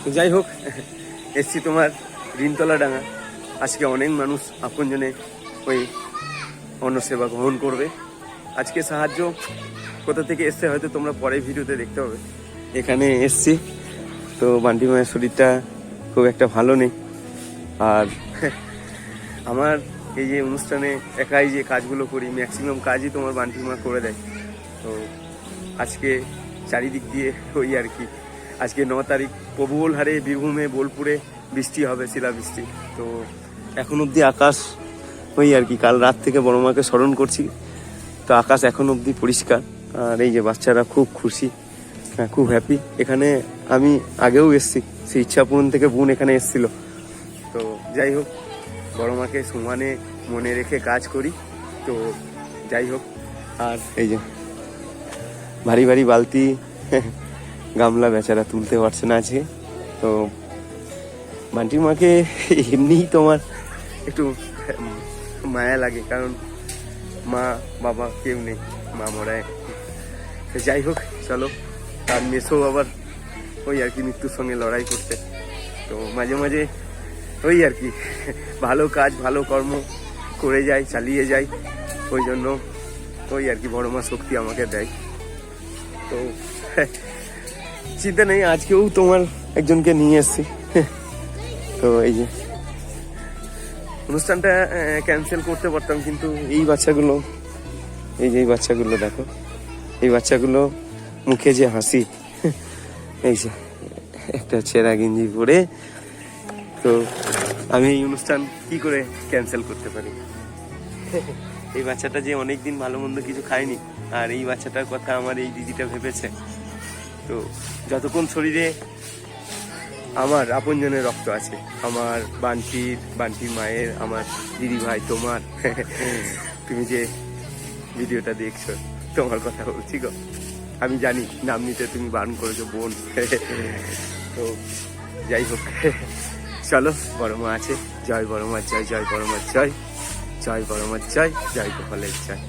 তো যাই হোক, এসছি তোমার ঋণতলা ডাঙ্গা। আজকে অনেক মানুষ আপনজনে ওই অন্ন সেবা গ্রহণ করবে। আজকে সাহায্য কোথা থেকে এসছে হয়তো তোমরা পরে ভিডিওতে দেখতে হবে। এখানে এসছি তো বান্টি মায়ের শরীরটা খুব একটা ভালো নেই, আর আমার এই যে অনুষ্ঠানে একাই যে কাজগুলো করি ম্যাক্সিমাম কাজই তোমার বান্টি মা করে দেয়। তো আজকে চারিদিক দিয়ে ওই আর কি, আজকে 9 তারিখ প্রবল হারে বীরভূমে বোলপুরে বৃষ্টি হবে, শিলাবৃষ্টি। তো এখন অবধি আকাশ ওই আর কি, কাল রাত থেকে বড় মাকে স্মরণ করছি, তো আকাশ এখন অবধি পরিষ্কার। আর এই যে বাচ্চারা খুব খুশি, হ্যাঁ খুব হ্যাপি। এখানে আমি আগেও এসছি, সেই ইচ্ছাপূরণ থেকে বোন এখানে এসছিল। তো যাই হোক, বড় মাকে সমানে মনে রেখে কাজ করি। তো যাই হোক, আর এই যে ভারী ভারী বালতি গামলা বেচারা তুলতে পারছে না আজকে। তো বান্টির মাকে এমনিই তোমার একটু মায়া লাগে, কারণ মা বাবা কেউ নেই, মা মরায়। যাই হোক চলো, তার মেসো আবার ওই আর কি মৃত্যুর সঙ্গে লড়াই করতে। তো মাঝে মাঝে ওই আর কি ভালো কাজ ভালো কর্ম করে যাই, চালিয়ে যাই, ওই জন্য ওই আর কি বড় মা শক্তি আমাকে দেয়। তো চিন্তা নেই, আজকেও তোমার একজনকে নিয়ে এসছি। তো এই যে অনুষ্ঠানটা ক্যান্সেল করতে পারতাম, কিন্তু এই বাচ্চাগুলো, এই যে এই বাচ্চাগুলো দেখো, এই বাচ্চাগুলো মুখে যে হাসি, এই যে একটা ছেঁড়া গেঞ্জি পরে, তো আমি এই অনুষ্ঠান কি করে ক্যান্সেল করতে পারি? এই বাচ্চাটা যে অনেকদিন ভালো মন্দ কিছু খায়নি, আর এই বাচ্চাটার কথা আমার এই দিদিটা ভেবেছে। তো যতক্ষণ শরীরে আমার আপনজনের রক্ত আছে, আমার বান্টির মায়ের, আমার দিদি ভাই, তোমার, তুমি যে ভিডিওটা দেখছো তোমার কথা বলছি গো। আমি জানি নাম নিতে তুমি বারণ করেছো বোন। তো যাই হোক, চলো, বড় মা আছে। জয় বড় মা জয়, জয় বড় মা জয়, জয় বড় মা জয়, জয় গোপালের জয়।